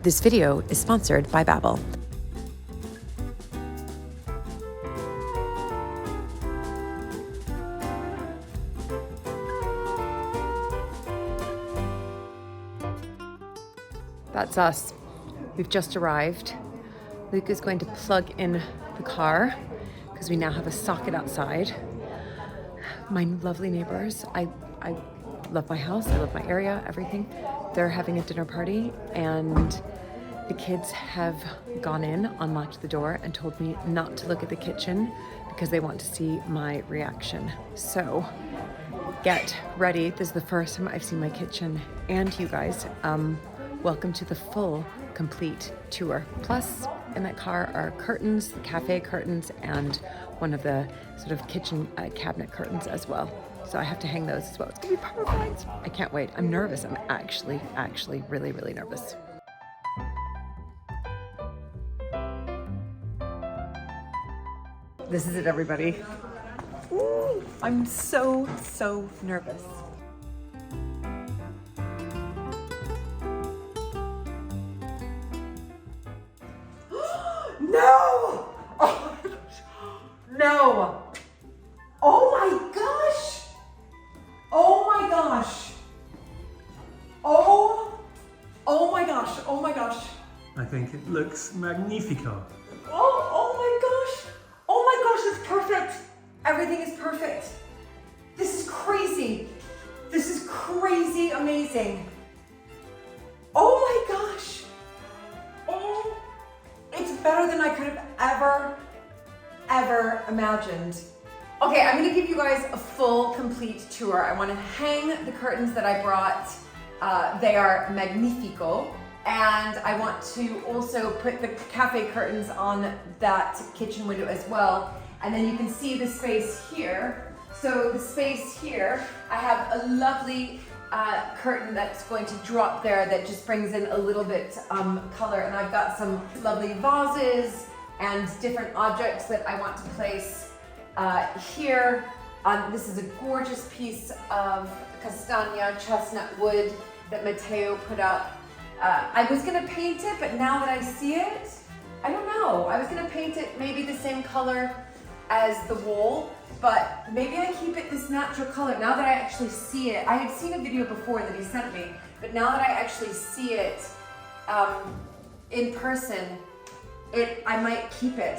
This video is sponsored by Babbel. That's us. We've just arrived. Luke is going to plug in the car because we now have a socket outside. My lovely neighbors, I love my house, I love my area, everything. They're having a dinner party and the kids have gone in, unlocked the door and told me not to look at the kitchen because they want to see my reaction. So get ready. This is the first time I've seen my kitchen and you guys. Welcome to the full, complete tour. Plus, in that car are curtains, the cafe curtains, and one of the sort of kitchen cabinet curtains as well. So I have to hang those as well. It's gonna be perfect. I can't wait. I'm nervous. I'm actually really, really nervous. This is it, everybody. Ooh, I'm so nervous. No! Oh, no! Oh my gosh! Oh my gosh! Oh my gosh! Oh my gosh! I think it looks magnifico. Oh my gosh! Oh my gosh, it's perfect! Everything is perfect. This is crazy. This is crazy amazing. Oh my gosh! Oh, it's better than I could have ever imagined. Okay, I'm gonna give you guys a full, complete tour. I wanna hang the curtains that I brought. They are magnifico. And I want to also put the cafe curtains on that kitchen window as well. And then you can see the space here. So the space here, I have a lovely curtain that's going to drop there that just brings in a little bit color. And I've got some lovely vases and different objects that I want to place here. This is a gorgeous piece of castagna chestnut wood that Matteo put up. I was gonna paint it, but now that I see it, I don't know. I was gonna paint it maybe the same color as the wall, but maybe I keep it this natural color. Now that I actually see it, I had seen a video before that he sent me, but now that I actually see it in person, I might keep it.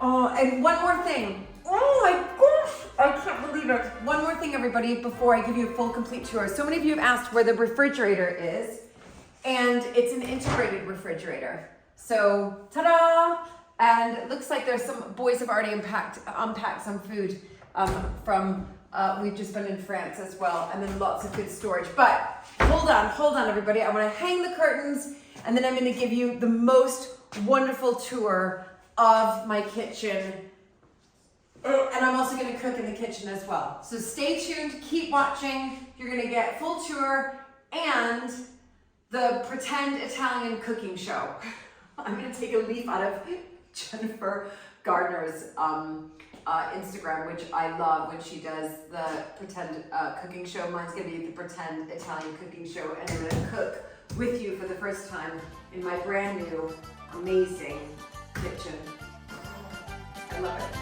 Oh, and one more thing. Oh my gosh, I can't believe it. One more thing, everybody, before I give you a full, complete tour. So many of you have asked where the refrigerator is. And it's an integrated refrigerator. So, ta-da! And it looks like there's some boys have already unpacked some food from, we've just been in France as well, and then lots of good storage. But hold on everybody. I wanna hang the curtains, and then I'm gonna give you the most wonderful tour of my kitchen. And I'm also gonna cook in the kitchen as well. So stay tuned, keep watching. You're gonna get full tour and the pretend Italian cooking show. I'm gonna take a leaf out of Jennifer Gardner's Instagram, which I love when she does the pretend cooking show. Mine's gonna be the pretend Italian cooking show, and I'm gonna cook with you for the first time in my brand new, amazing kitchen. I love it.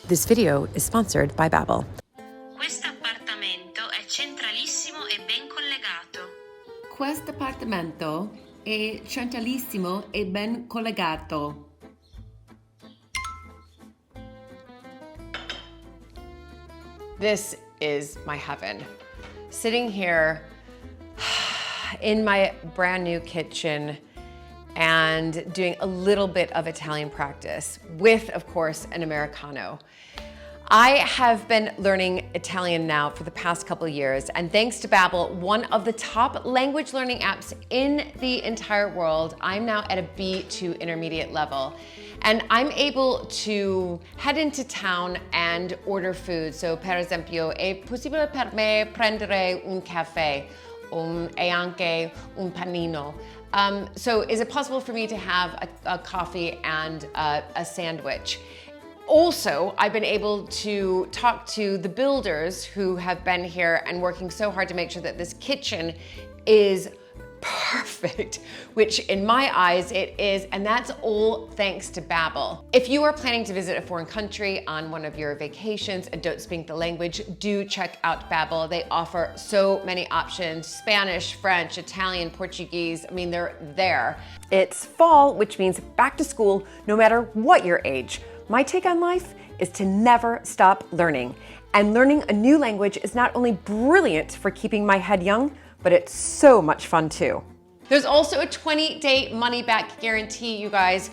This video is sponsored by Babbel. Questo appartamento è centralissimo e ben collegato. Questo appartamento è centralissimo e ben collegato. This is my heaven. Sitting here in my brand new kitchen and doing a little bit of Italian practice with, of course, an Americano. I have been learning Italian now for the past couple of years, and thanks to Babbel, one of the top language learning apps in the entire world, I'm now at a B2 intermediate level. And I'm able to head into town and order food. So per esempio, è possibile per me prendere un caffè e anche un panino. So is it possible for me to have a coffee and a sandwich? Also, I've been able to talk to the builders who have been here and working so hard to make sure that this kitchen is perfect, which in my eyes it is, and that's all thanks to Babbel. If you are planning to visit a foreign country on one of your vacations and don't speak the language, do check out Babbel. They offer so many options: Spanish, French, Italian, Portuguese. I mean, they're there. It's fall, which means back to school, no matter what your age. My take on life is to never stop learning. And learning a new language is not only brilliant for keeping my head young, but it's so much fun too. There's also a 20-day money-back guarantee, you guys.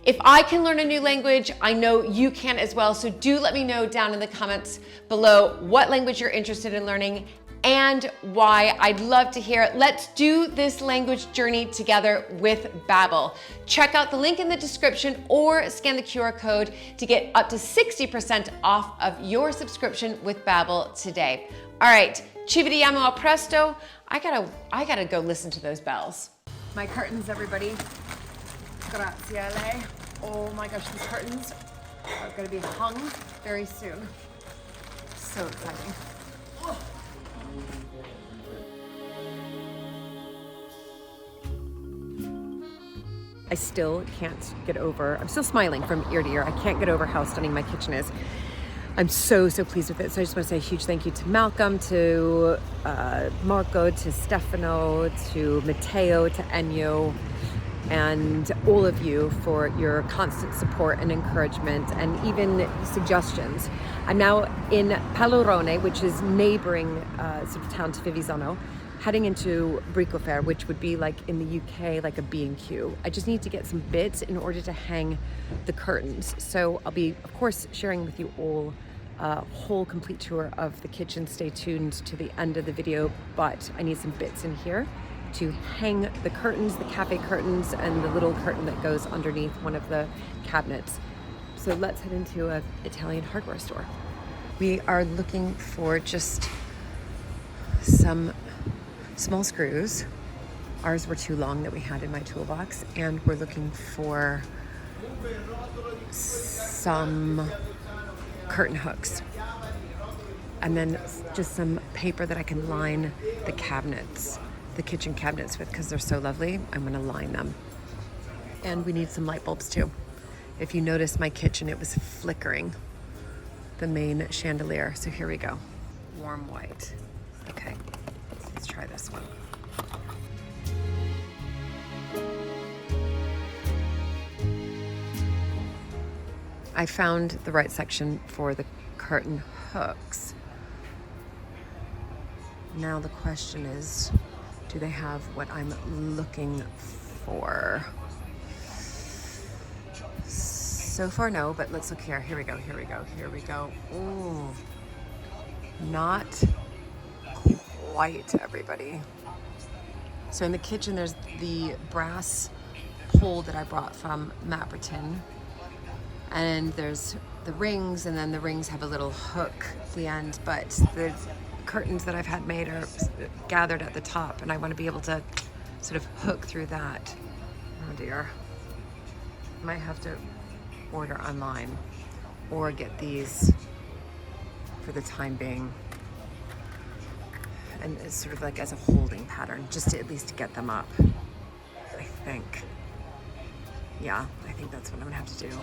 If I can learn a new language, I know you can as well. So do let me know down in the comments below what language you're interested in learning and why. I'd love to hear it. Let's do this language journey together with Babbel. Check out the link in the description or scan the QR code to get up to 60% off of your subscription with Babbel today. All right, ci vediamo a presto. I gotta go listen to those bells. My curtains, everybody. Grazie a lei. Oh my gosh, these curtains are gonna be hung very soon. So exciting. Oh. I still can't get over, I'm still smiling from ear to ear. I can't get over how stunning my kitchen is. I'm so pleased with it. So I just want to say a huge thank you to Malcolm, to Marco, to Stefano, to Matteo, to Ennio, and all of you for your constant support and encouragement and even suggestions. I'm now in Palorone, which is neighboring sort of town to Fivisono, heading into Bricofair, which would be like in the UK, like a B&Q. I just need to get some bits in order to hang the curtains. So I'll be, of course, sharing with you all a whole complete tour of the kitchen. Stay tuned to the end of the video, but I need some bits in here to hang the curtains, the cafe curtains, and the little curtain that goes underneath one of the cabinets. So let's head into an Italian hardware store. We are looking for just some small screws. Ours were too long that we had in my toolbox, and we're looking for some curtain hooks, and then just some paper that I can line the cabinets, the kitchen cabinets with, because they're so lovely. I'm gonna line them. And we need some light bulbs too. If you notice my kitchen, it was flickering, the main chandelier. So here we go. Warm white. Okay. Let's try this one. I found the right section for the curtain hooks. Now the question is, do they have what I'm looking for? So far, no, but let's look here. Here we go, here we go, here we go. Ooh, not quite, everybody. So in the kitchen, there's the brass pole that I brought from Mapperton. And there's the rings, and then the rings have a little hook at the end, but the curtains that I've had made are gathered at the top, and I want to be able to sort of hook through that. Oh dear. Might have to order online or get these for the time being. And it's sort of like as a holding pattern, just to at least get them up, I think. Yeah, I think that's what I'm gonna have to do.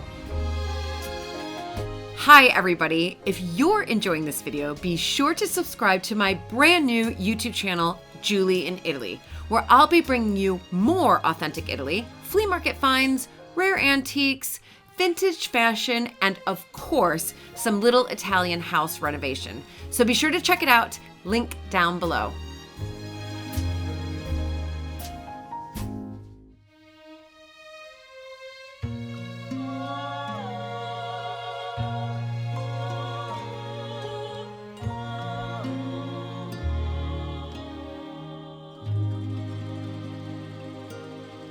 Hi everybody, if you're enjoying this video, be sure to subscribe to my brand new YouTube channel, Julie in Italy, where I'll be bringing you more authentic Italy, flea market finds, rare antiques, vintage fashion, and of course, some little Italian house renovation. So be sure to check it out, link down below.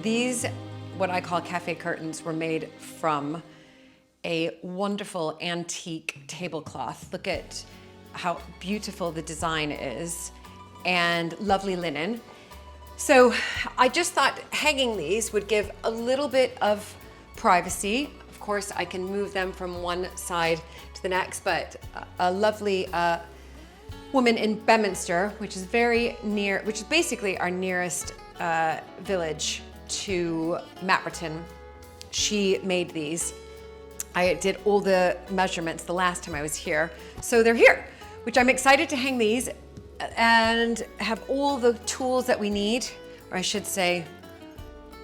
These, what I call cafe curtains, were made from a wonderful antique tablecloth. Look at how beautiful the design is, and lovely linen. So I just thought hanging these would give a little bit of privacy. Of course, I can move them from one side to the next, but a lovely woman in Bedminster, which is very near, which is basically our nearest village to Mapperton. She made these. I did all the measurements the last time I was here. So they're here, which I'm excited to hang these and have all the tools that we need, or I should say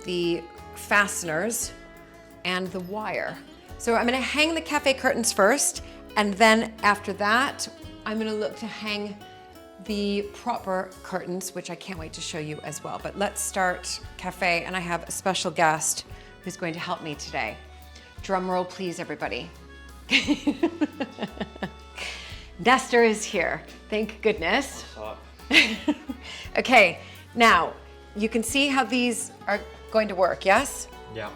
the fasteners and the wire. So I'm gonna hang the cafe curtains first, and then after that, I'm gonna look to hang the proper curtains, which I can't wait to show you as well. But let's start cafe, and I have a special guest who's going to help me today. Drum roll, please, everybody. Nestor is here, thank goodness. Okay, now, you can see how these are going to work, yes? Yeah.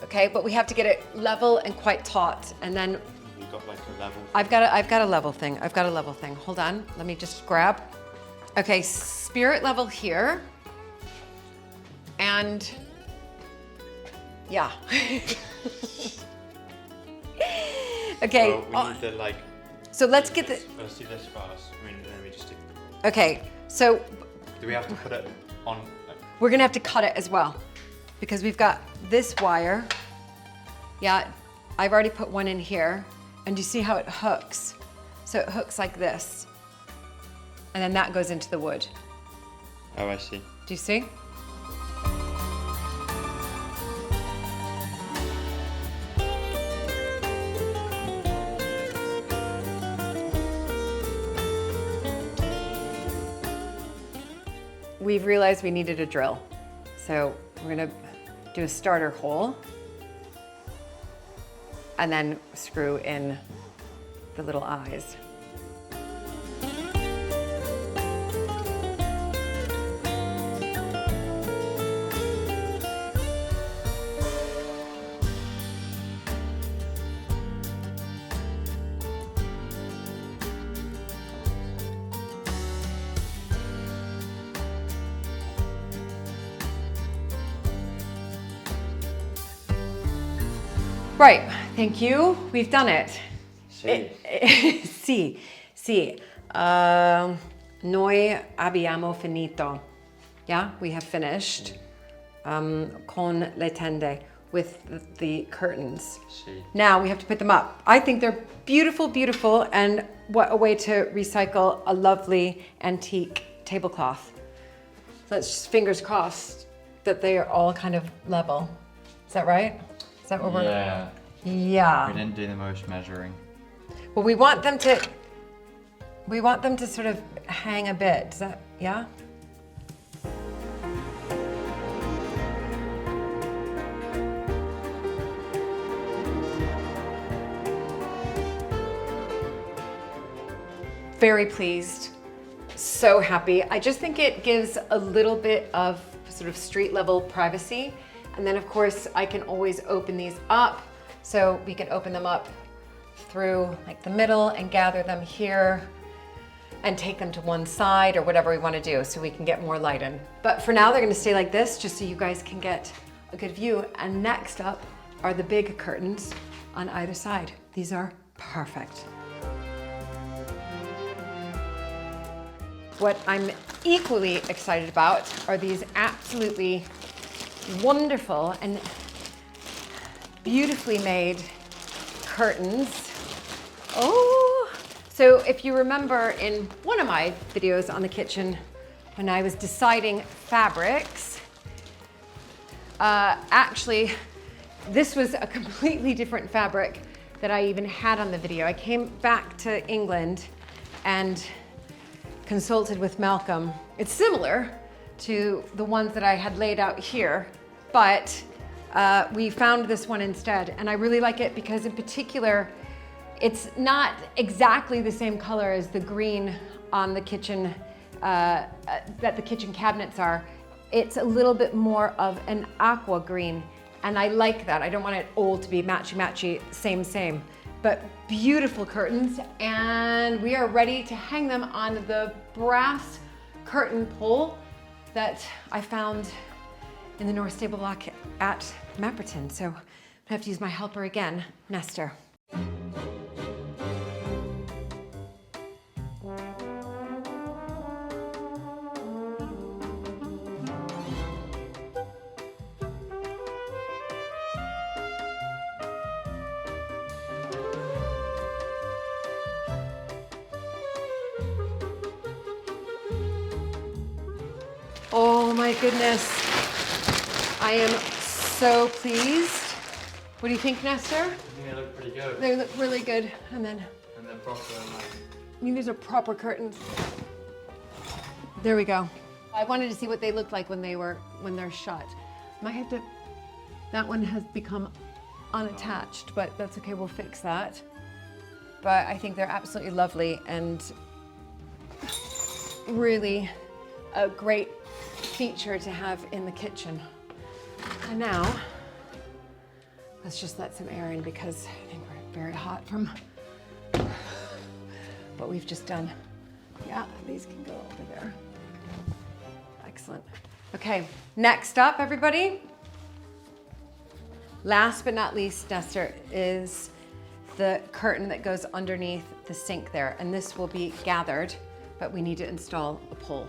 Okay, but we have to get it level and quite taut, and then We've got like a level. I've got a level thing. Hold on, let me just grab. Okay, spirit level here. And yeah. Okay. So we need the like. So let's get the. Let's do this first. I mean, then we just do. Okay, so Do we have to put it on? we're gonna have to cut it as well, because we've got this wire. Yeah, I've already put one in here, and you see how it hooks? So it hooks like this, and then that goes into the wood. Oh, I see. Do you see? We've realized we needed a drill. So we're gonna do a starter hole and then screw in the little eyes. Right, thank you. We've done it. See. Sì. Noi abbiamo finito. Yeah, we have finished con le tende, with the curtains. See. Now we have to put them up. I think they're beautiful, beautiful, and what a way to recycle a lovely antique tablecloth. Let's just fingers crossed that they are all kind of level. Is that right? Is that what we're? Yeah. Yeah. We didn't do the most measuring. Well, we want them to sort of hang a bit. Is that, yeah? Very pleased, so happy. I just think it gives a little bit of sort of street level privacy. And then of course I can always open these up. So we can open them up through like the middle and gather them here and take them to one side or whatever we want to do so we can get more light in. But for now they're going to stay like this just so you guys can get a good view. And next up are the big curtains on either side. These are perfect. What I'm equally excited about are these absolutely wonderful and beautifully made curtains. Oh, so if you remember in one of my videos on the kitchen when I was deciding fabrics, actually this was a completely different fabric that I even had on the video. I came back to England and consulted with Malcolm. It's similar to the ones that I had laid out here, but we found this one instead, and I really like it because in particular, it's not exactly the same color as the green on the kitchen, that the kitchen cabinets are. It's a little bit more of an aqua green, and I like that. I don't want it all to be matchy-matchy, same. But beautiful curtains, and we are ready to hang them on the brass curtain pole that I found in the North Stable Block at Mapperton. So I'm gonna have to use my helper again, Nestor. Oh my goodness. I am so pleased. What do you think, Nestor? I think they look pretty good. They look really good. And they're proper. I mean, these are proper curtains. There we go. I wanted to see what they looked like when they're shut. Might have to, that one has become unattached, but that's okay, we'll fix that. But I think they're absolutely lovely and really a great feature to have in the kitchen. And now, let's just let some air in because I think we're very hot from what we've just done. Yeah, these can go over there. Excellent. Okay, next up, everybody. Last but not least, Nestor, is the curtain that goes underneath the sink there. And this will be gathered, but we need to install a pole.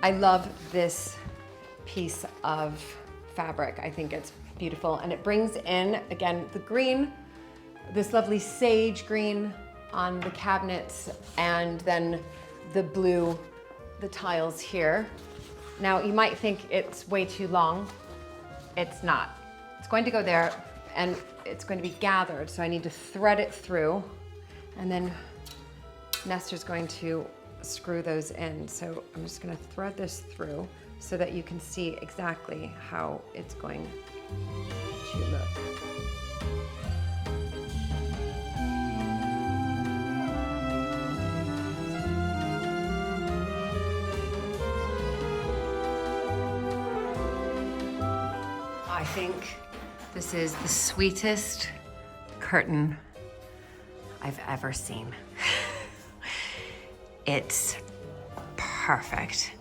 I love this piece of fabric. I think it's beautiful, and it brings in, again, the green, this lovely sage green on the cabinets, and then the blue, the tiles here. Now, you might think it's way too long. It's not. It's going to go there, and it's going to be gathered, so I need to thread it through, and then Nestor's going to screw those in. So I'm just going to thread this through so that you can see exactly how it's going to look. I think this is the sweetest curtain I've ever seen. It's perfect.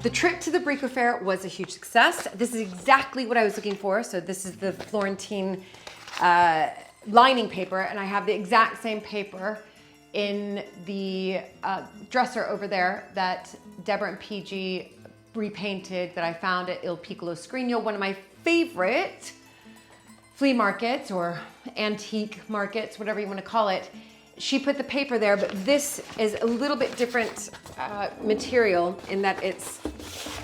The trip to the Brico Fair was a huge success. This is exactly what I was looking for. So this is the Florentine lining paper, and I have the exact same paper in the dresser over there that Deborah and PG repainted that I found at Il Piccolo Scrigno, one of my favorite flea markets or antique markets, whatever you want to call it. She put the paper there, but this is a little bit different material in that it's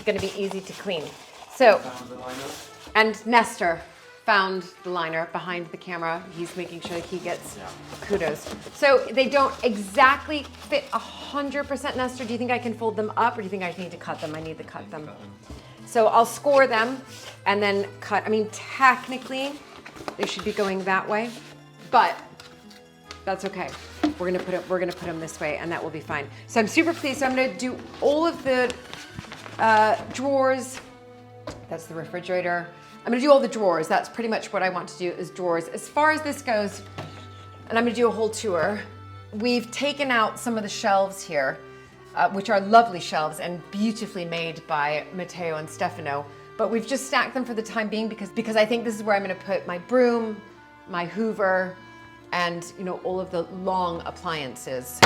going to be easy to clean. So, and Nestor found the liner behind the camera. He's making sure that he gets kudos. So they don't exactly fit 100%, Nestor. Do you think I can fold them up, or do you think I need to cut them? I need to cut them. So I'll score them and then cut. I mean, technically, they should be going that way, but that's okay. We're gonna put them this way, and that will be fine. So I'm super pleased. So I'm gonna do all of the drawers. That's the refrigerator. I'm gonna do all the drawers. That's pretty much what I want to do, is drawers. As far as this goes, and I'm gonna do a whole tour, we've taken out some of the shelves here, which are lovely shelves and beautifully made by Matteo and Stefano, but we've just stacked them for the time being because I think this is where I'm gonna put my broom, my Hoover, and all of the long appliances.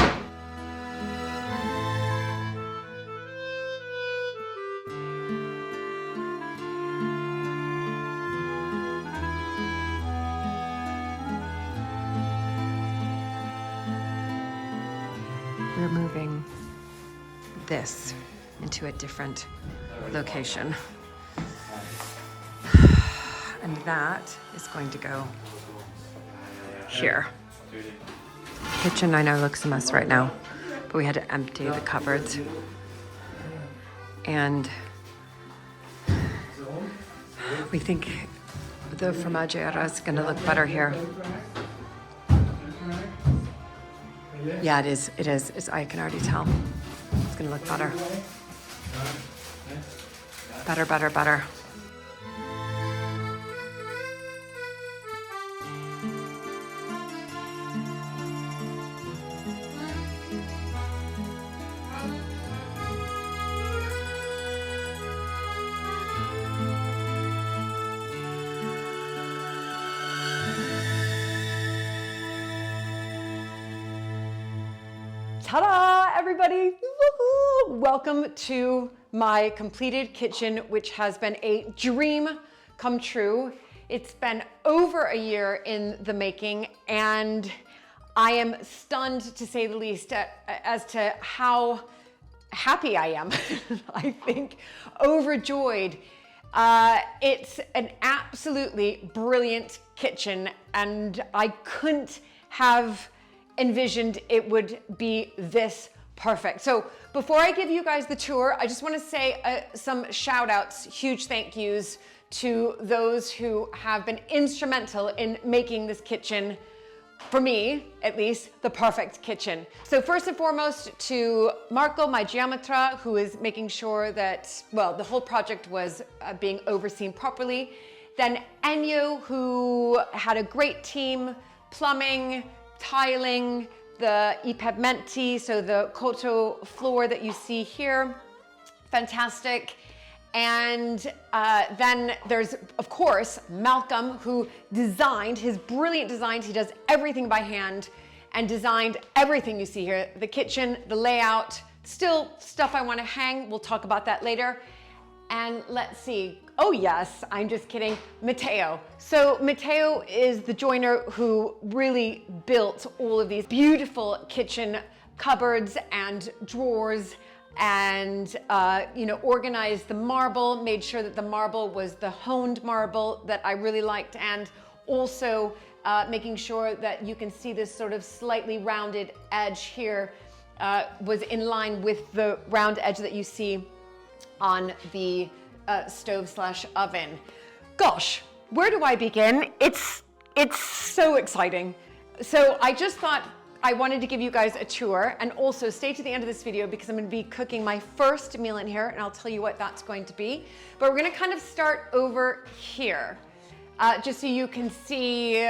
We're moving this into a different location. that is going to go here. Kitchen, I know, looks a mess right now, but we had to empty the cupboards. And we think the formaggera is going to look better here. Yeah, it is. It is. I can already tell. It's going to look better. Better, better, better. Ta-da, everybody! Woo-hoo! Welcome to my completed kitchen, which has been a dream come true. It's been over a year in the making, and I am stunned, to say the least, as to how happy I am. I think overjoyed. It's an absolutely brilliant kitchen, and I couldn't have envisioned it would be this perfect. So before I give you guys the tour, I just want to say some shout outs, huge thank yous to those who have been instrumental in making this kitchen, for me at least, the perfect kitchen. So first and foremost to Marco, my geometra, who is making sure that, well, the whole project was being overseen properly. Then Ennio, who had a great team, plumbing, tiling, the I pavimenti, so the cotto floor that you see here, fantastic. And then there's, of course, Malcolm, who designed, his brilliant designs. He does everything by hand and designed everything you see here. The kitchen, the layout, still stuff I want to hang. We'll talk about that later. And let's see. Oh yes, I'm just kidding. Matteo. So Matteo is the joiner who really built all of these beautiful kitchen cupboards and drawers, and organized the marble, made sure that the marble was the honed marble that I really liked, and also making sure that you can see this sort of slightly rounded edge here was in line with the round edge that you see on the stove/oven. Gosh, where do I begin? It's so exciting. So I just thought I wanted to give you guys a tour, and also stay to the end of this video because I'm going to be cooking my first meal in here, and I'll tell you what that's going to be. But we're going to kind of start over here, just so you can see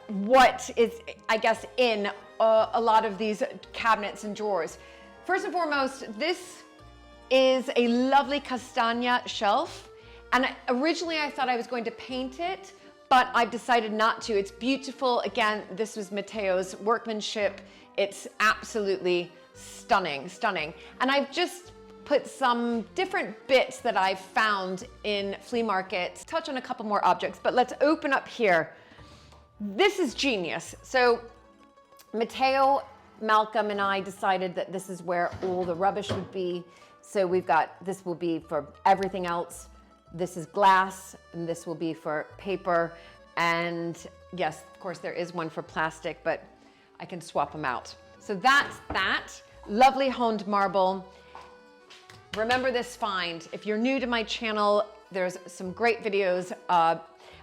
what is, I guess, in a lot of these cabinets and drawers. First and foremost, this is a lovely castagna shelf, and originally I thought I was going to paint it, but I've decided not to. It's beautiful. Again, this was Matteo's workmanship. It's absolutely stunning, stunning. And I've just put some different bits that I've found in flea markets, touch on a couple more objects, but let's open up here. This is genius. So Matteo, Malcolm, and I decided that this is where all the rubbish would be. So we've got, this will be for everything else. This is glass, and this will be for paper. And yes, of course, there is one for plastic, but I can swap them out. So that's that. Lovely honed marble. Remember this find. If you're new to my channel, there's some great videos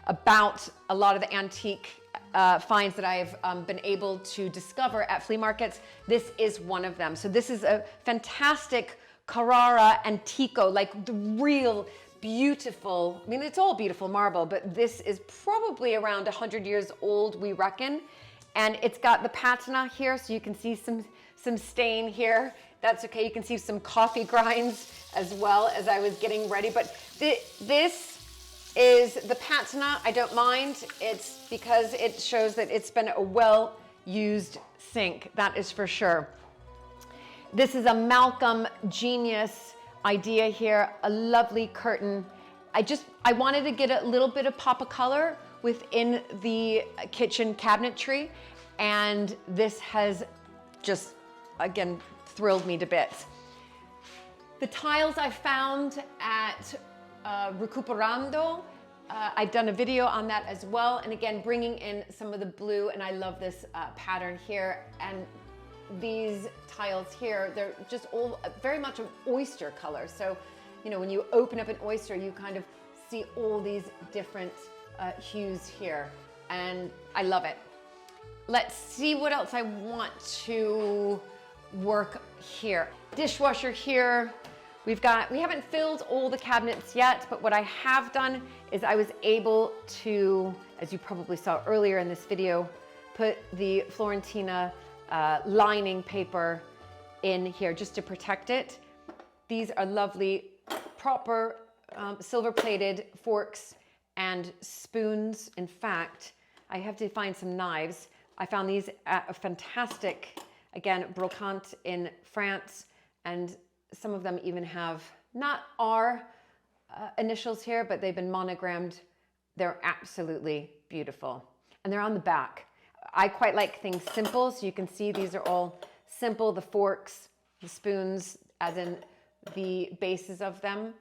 about a lot of the antique finds that I've been able to discover at flea markets. This is one of them. So this is a fantastic Carrara Antico, like the real beautiful, I mean, it's all beautiful marble, but this is probably around 100 years old, we reckon. And it's got the patina here, so you can see some stain here. That's okay, you can see some coffee grinds as well as I was getting ready. But this is the patina. I don't mind. It's because it shows that it's been a well-used sink, that is for sure. This is a Malcolm genius idea here, a lovely curtain. I wanted to get a little bit of pop of color within the kitchen cabinetry, and this has just, again, thrilled me to bits. The tiles I found at Recuperando, I've done a video on that as well. And again, bringing in some of the blue, and I love this pattern here. And these tiles here, they're just all very much an oyster color. So, you know, when you open up an oyster, you kind of see all these different hues here. And I love it. Let's see what else I want to work here. Dishwasher here. We haven't filled all the cabinets yet, but what I have done is I was able to, as you probably saw earlier in this video, put the Florentina lining paper in here just to protect it. These are lovely, proper silver-plated forks and spoons. In fact, I have to find some knives. I found these at a fantastic, again, brocante in France, and some of them even have not our initials here, but they've been monogrammed. They're absolutely beautiful. And they're on the back. I quite like things simple, so you can see these are all simple, the forks, the spoons, as in the bases of them,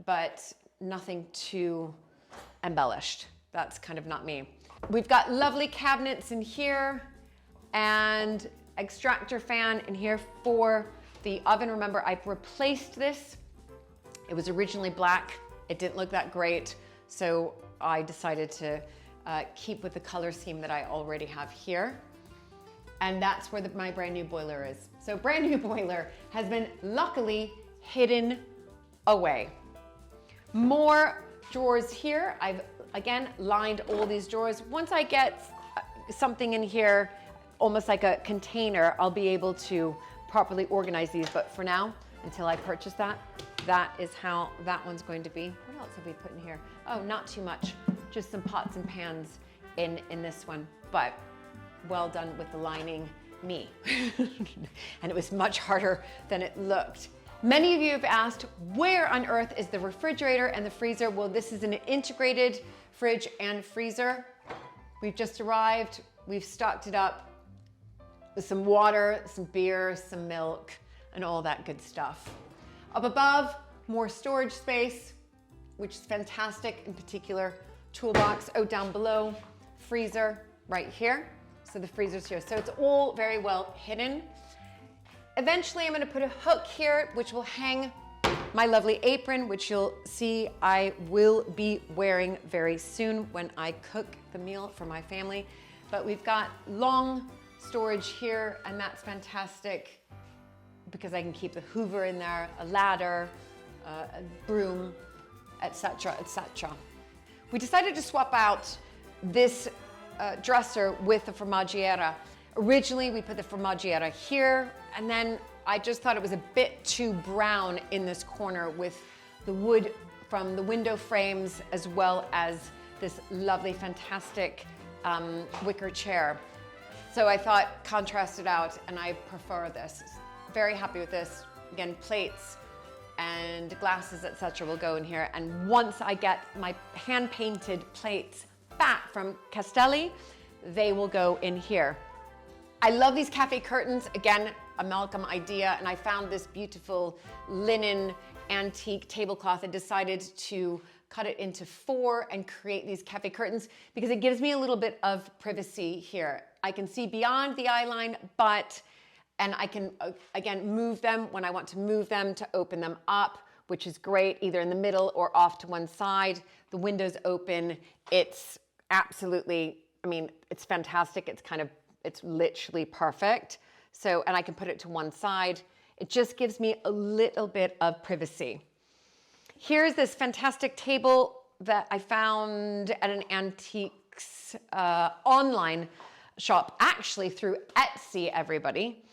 but nothing too embellished. That's kind of not me. We've got lovely cabinets in here and extractor fan in here for the oven. Remember, I've replaced this. It was originally black. It didn't look that great, so I decided to keep with the color scheme that I already have here. And that's where my brand new boiler is. So brand new boiler has been luckily hidden away. More drawers here. I've again lined all these drawers. Once I get something in here, almost like a container, I'll be able to properly organize these. But for now, until I purchase that, that is how that one's going to be. What else have we put in here? Oh, not too much. Just some pots and pans in this one, but well done with the lining, me. And it was much harder than it looked. Many of you have asked, where on earth is the refrigerator and the freezer? Well, this is an integrated fridge and freezer. We've just arrived. We've stocked it up with some water, some beer, some milk, and all that good stuff. Up above, more storage space, which is fantastic, in particular, toolbox. Oh, down below, freezer right here. So the freezer's here. So it's all very well hidden. Eventually, I'm gonna put a hook here, which will hang my lovely apron, which you'll see I will be wearing very soon when I cook the meal for my family. But we've got long storage here, and that's fantastic because I can keep the Hoover in there, a ladder, a broom, etc., etc. We decided to swap out this dresser with the formagghiera. Originally, we put the formagghiera here, and then I just thought it was a bit too brown in this corner with the wood from the window frames, as well as this lovely, fantastic wicker chair. So I thought contrast it out, and I prefer this. Very happy with this. Again, plates and glasses, etc. will go in here. And once I get my hand-painted plates back from Castelli, they will go in here. I love these cafe curtains. Again, a Malcolm idea, and I found this beautiful linen antique tablecloth and decided to cut it into 4 and create these cafe curtains because it gives me a little bit of privacy here. I can see beyond the eye line, and I can, again, move them when I want to move them to open them up, which is great, either in the middle or off to one side. The window's open. It's absolutely, I mean, it's fantastic. It's literally perfect. So, and I can put it to one side. It just gives me a little bit of privacy. Here's this fantastic table that I found at an antiques online shop, actually through Etsy, everybody.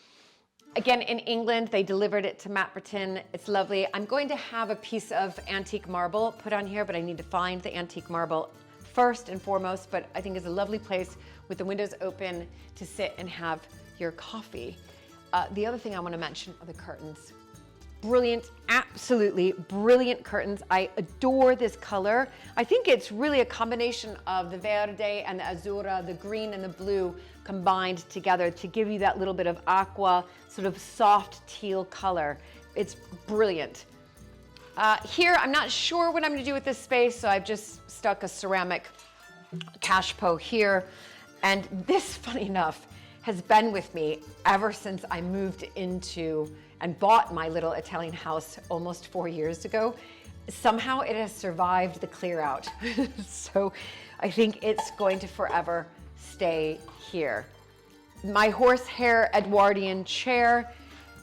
Again, in England, they delivered it to Mapperton. It's lovely. I'm going to have a piece of antique marble put on here, but I need to find the antique marble first and foremost, but I think it's a lovely place with the windows open to sit and have your coffee. The other thing I want to mention are the curtains. Brilliant, absolutely brilliant curtains. I adore this color. I think it's really a combination of the verde and the azzurra, the green and the blue combined together to give you that little bit of aqua, sort of soft teal color. It's brilliant. Here, I'm not sure what I'm gonna do with this space, so I've just stuck a ceramic cachepot here. And this, funny enough, has been with me ever since I moved into and bought my little Italian house almost 4 years ago. Somehow it has survived the clear out. So I think it's going to forever stay here. My horsehair Edwardian chair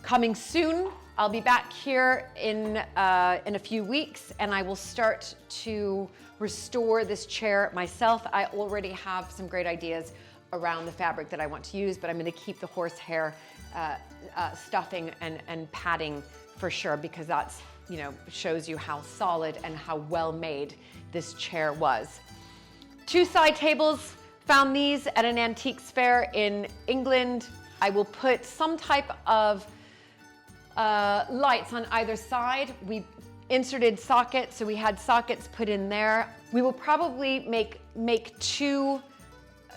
coming soon. I'll be back here in a few weeks, and I will start to restore this chair myself. I already have some great ideas around the fabric that I want to use, but I'm gonna keep the horsehair stuffing and padding for sure, because that's, you know, shows you how solid and how well made this chair was. 2 side tables, found these at an antiques fair in England. I will put some type of lights on either side. We inserted sockets, so we had sockets put in there. We will probably make 2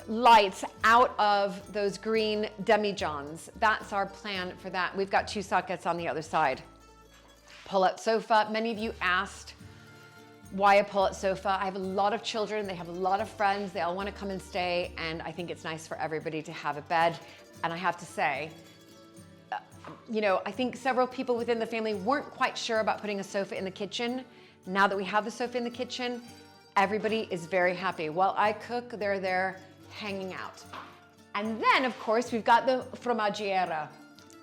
lights out of those green demijohns. That's our plan for that. We've got 2 sockets on the other side. Pull-out sofa. Many of you asked why a pull-out sofa. I have a lot of children, they have a lot of friends, they all want to come and stay, and I think it's nice for everybody to have a bed. And I have to say, you know, I think several people within the family weren't quite sure about putting a sofa in the kitchen. Now that we have the sofa in the kitchen, everybody is very happy. While I cook, they're there hanging out. And then, of course, we've got the fromagiera.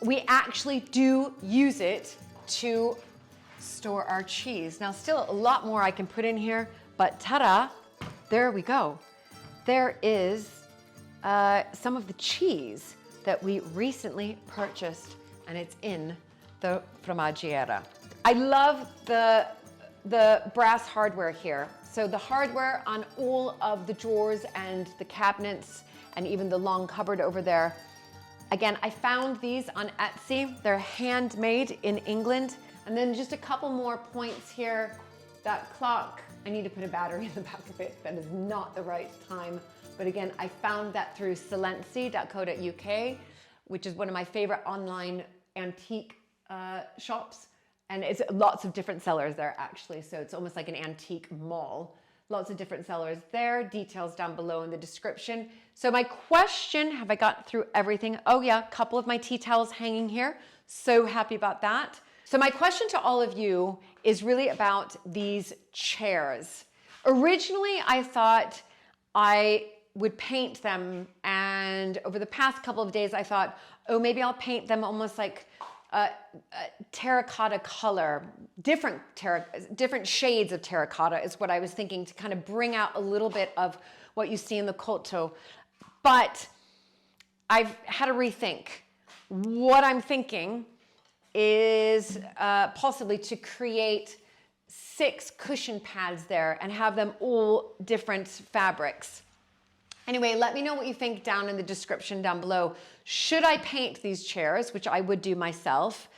We actually do use it to store our cheese. Now, still a lot more I can put in here, but ta-da, there we go. There is some of the cheese that we recently purchased, and it's in the fromagiera. I love the brass hardware here. So the hardware on all of the drawers and the cabinets and even the long cupboard over there. Again, I found these on Etsy. They're handmade in England. And then just a couple more points here. That clock, I need to put a battery in the back of it. That is not the right time. But again, I found that through silenzi.co.uk, which is one of my favorite online antique shops. And it's lots of different sellers there actually. So it's almost like an antique mall. Lots of different sellers there. Details down below in the description. So my question, have I got through everything? Oh yeah, a couple of my tea towels hanging here. So happy about that. So my question to all of you is really about these chairs. Originally, I thought I would paint them, and over the past couple of days, I thought, oh, maybe I'll paint them almost like a terracotta color, different shades of terracotta is what I was thinking, to kind of bring out a little bit of what you see in the Cotto. But I've had to rethink. What I'm thinking is possibly to create 6 cushion pads there and have them all different fabrics. Anyway, let me know what you think down in the description down below. Should I paint these chairs, which I would do myself?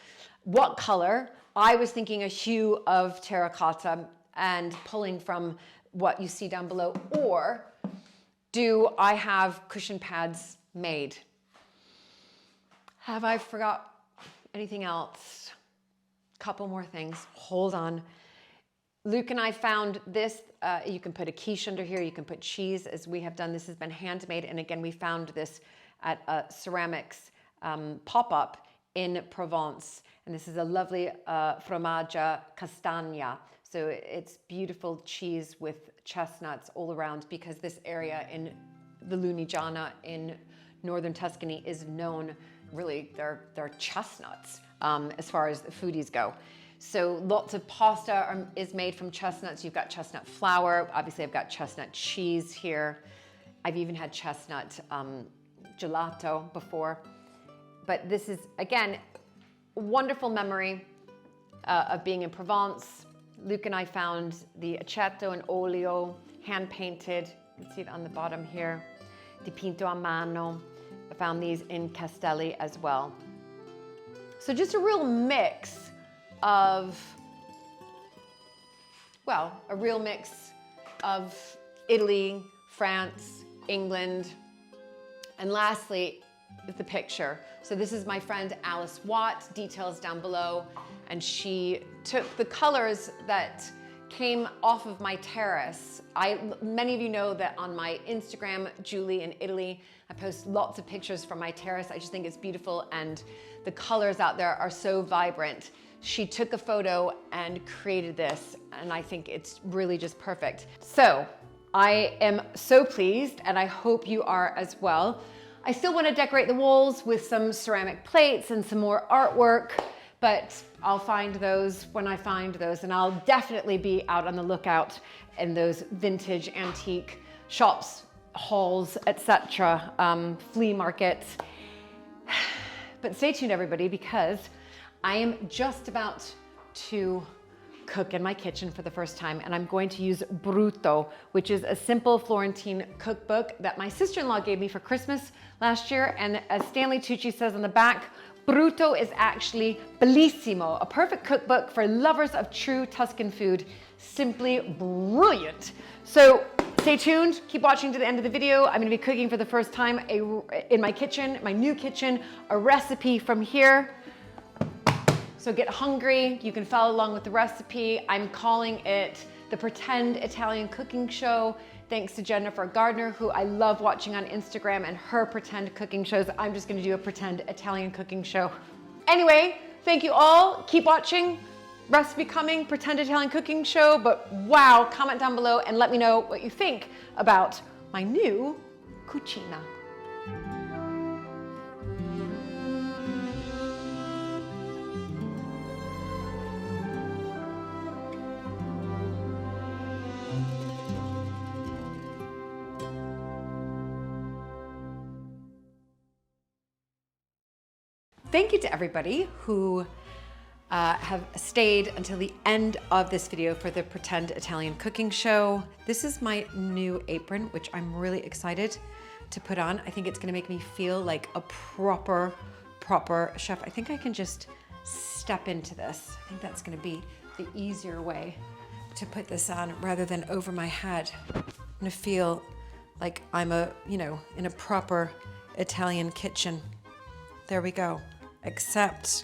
What color? I was thinking a hue of terracotta and pulling from what you see down below. Or do I have cushion pads made? Have I forgot anything else? Couple more things. Hold on. Luke and I found this. You can put a quiche under here. You can put cheese, as we have done. This has been handmade. And again, we found this at a ceramics pop-up in Provence. And this is a lovely fromaggia castagna. So it's beautiful cheese with chestnuts all around, because this area in the Lunigiana in northern Tuscany is known, really, they're chestnuts as far as the foodies go. So lots of pasta is made from chestnuts. You've got chestnut flour. Obviously, I've got chestnut cheese here. I've even had chestnut gelato before. But this is, again, wonderful memory of being in Provence. Luke and I found the aceto and olio, hand-painted. You can see it on the bottom here. Dipinto a mano. I found these in Castelli as well. So just a real mix of, well, a real mix of Italy, France, England, and lastly, the picture. So this is my friend Alice Watt, details down below, and she took the colors that came off of my terrace. Many of you know that on my Instagram, Julie in Italy, I post lots of pictures from my terrace. I just think it's beautiful and the colors out there are so vibrant. She took a photo and created this, and I think it's really just perfect. So I am so pleased, and I hope you are as well. I still want to decorate the walls with some ceramic plates and some more artwork, but I'll find those when I find those, and I'll definitely be out on the lookout in those vintage antique shops, halls, etc., flea markets. But stay tuned, everybody, because I am just about to cook in my kitchen for the first time, and I'm going to use Brutto, which is a simple Florentine cookbook that my sister-in-law gave me for Christmas last year. And as Stanley Tucci says on the back, Brutto is actually bellissimo, a perfect cookbook for lovers of true Tuscan food. Simply brilliant. So stay tuned, keep watching to the end of the video. I'm gonna be cooking for the first time in my kitchen, my new kitchen, a recipe from here. So get hungry, you can follow along with the recipe. I'm calling it the Pretend Italian Cooking Show, thanks to Jennifer Gardner, who I love watching on Instagram and her pretend cooking shows. I'm just gonna do a pretend Italian cooking show. Anyway, thank you all, keep watching. Recipe coming, pretend Italian cooking show, but wow, comment down below and let me know what you think about my new cucina. Thank you to everybody who have stayed until the end of this video for the Pretend Italian Cooking Show. This is my new apron, which I'm really excited to put on. I think it's gonna make me feel like a proper chef. I think I can just step into this. I think that's gonna be the easier way to put this on rather than over my head. I'm gonna feel like I'm in a proper Italian kitchen. There we go. Except,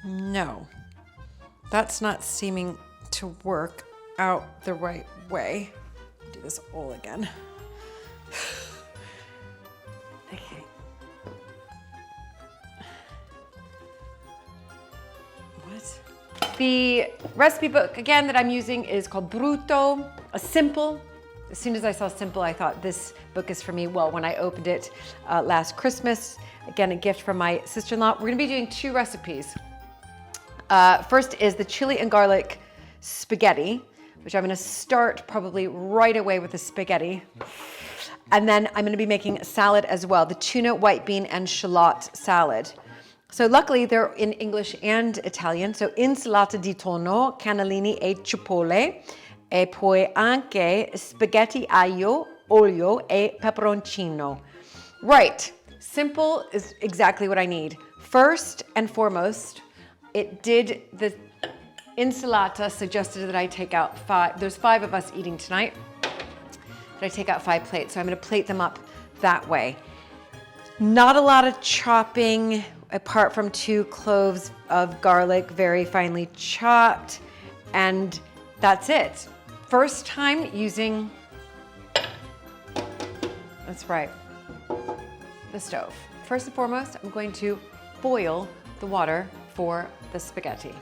no, that's not seeming to work out the right way. Do this all again. Okay. What? The recipe book, again, that I'm using is called Brutto, a simple. As soon as I saw simple, I thought this book is for me. Well, when I opened it last Christmas, again, a gift from my sister-in-law. We're gonna be doing two recipes. First is the chili and garlic spaghetti, which I'm gonna start probably right away with the spaghetti. And then I'm gonna be making a salad as well, the tuna, white bean, and shallot salad. So luckily they're in English and Italian. So insalata di tonno, cannellini e cipolle, e poi anche spaghetti aglio, olio e peperoncino. Right. Simple is exactly what I need. First and foremost, the insalata suggested that I take out 5, there's 5 of us eating tonight, that I take out 5 plates. So I'm gonna plate them up that way. Not a lot of chopping, apart from 2 cloves of garlic, very finely chopped, and that's it. First time using, that's right, the stove. First and foremost, I'm going to boil the water for the spaghetti.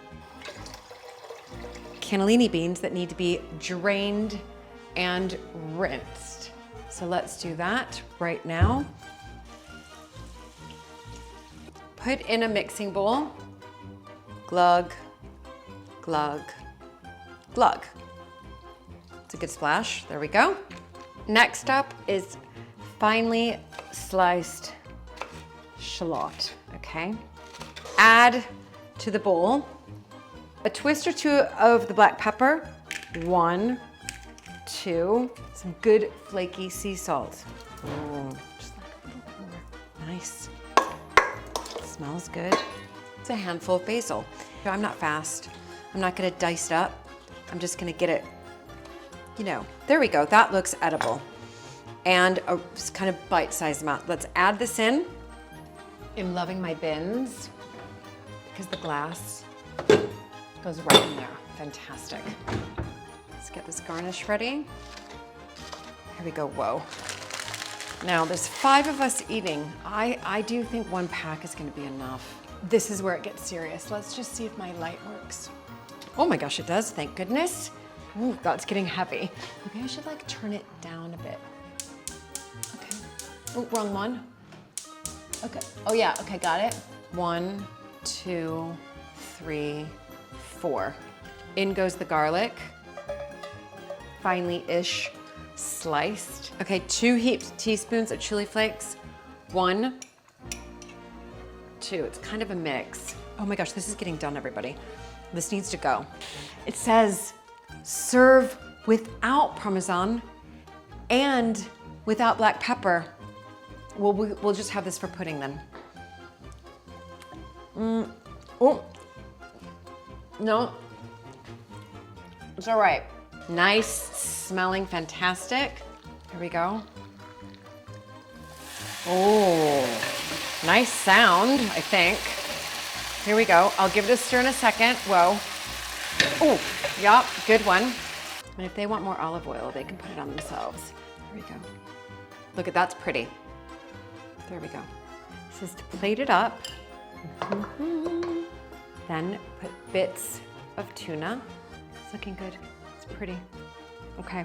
Cannellini beans that need to be drained and rinsed. So let's do that right now. Put in a mixing bowl. Glug, glug, glug. It's a good splash. There we go. Next up is finely sliced shallot, okay? Add to the bowl a twist or 2 of the black pepper, 1, 2, some good flaky sea salt. Just like a little more. Nice. Smells good. It's a handful of basil. I'm not fast. I'm not gonna dice it up. I'm just gonna get it, there we go. That looks edible. and a kind of bite-sized amount. Let's add this in. I'm loving my bins because the glass goes right in there. Fantastic. Let's get this garnish ready. Here we go, whoa. Now there's 5 of us eating. I do think 1 pack is gonna be enough. This is where it gets serious. Let's just see if my light works. Oh my gosh, it does, thank goodness. Ooh, God, it's getting heavy. Maybe I should like turn it down a bit. Okay. Oh, wrong one. Okay, oh yeah, okay, got it. 1, 2, 3, 4. In goes the garlic. Finely-ish sliced. Okay, 2 heaped teaspoons of chili flakes. 1, 2, it's kind of a mix. Oh my gosh, this is getting done, everybody. This needs to go. It says, serve without Parmesan and without black pepper. Well, we'll just have this for pudding then. Oh, no, it's all right. Nice, smelling fantastic. Here we go. Oh, nice sound, I think. Here we go. I'll give it a stir in a second. Whoa. Oh, yup, good one. And if they want more olive oil, they can put it on themselves. Here we go. Look at that's pretty. There we go. This is to plate it up. Then put bits of tuna. It's looking good. It's pretty. Okay.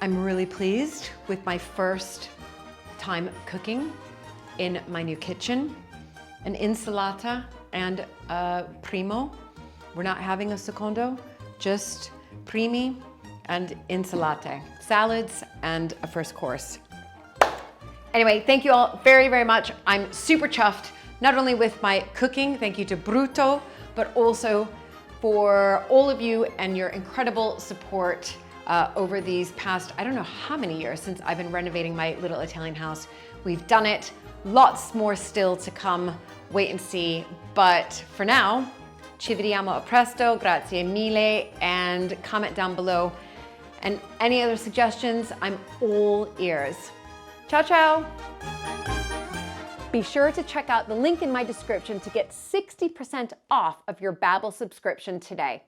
I'm really pleased with my first time cooking in my new kitchen. An insalata and a primo. We're not having a secondo, just primi and insalate. Salads and a first course. Anyway, thank you all very, very much. I'm super chuffed, not only with my cooking, thank you to Bruto, but also for all of you and your incredible support over these past, I don't know how many years since I've been renovating my little Italian house. We've done it, lots more still to come, wait and see. But for now, ci vediamo a presto, grazie mille, and comment down below. And any other suggestions, I'm all ears. Ciao, ciao. Be sure to check out the link in my description to get 60% off of your Babbel subscription today.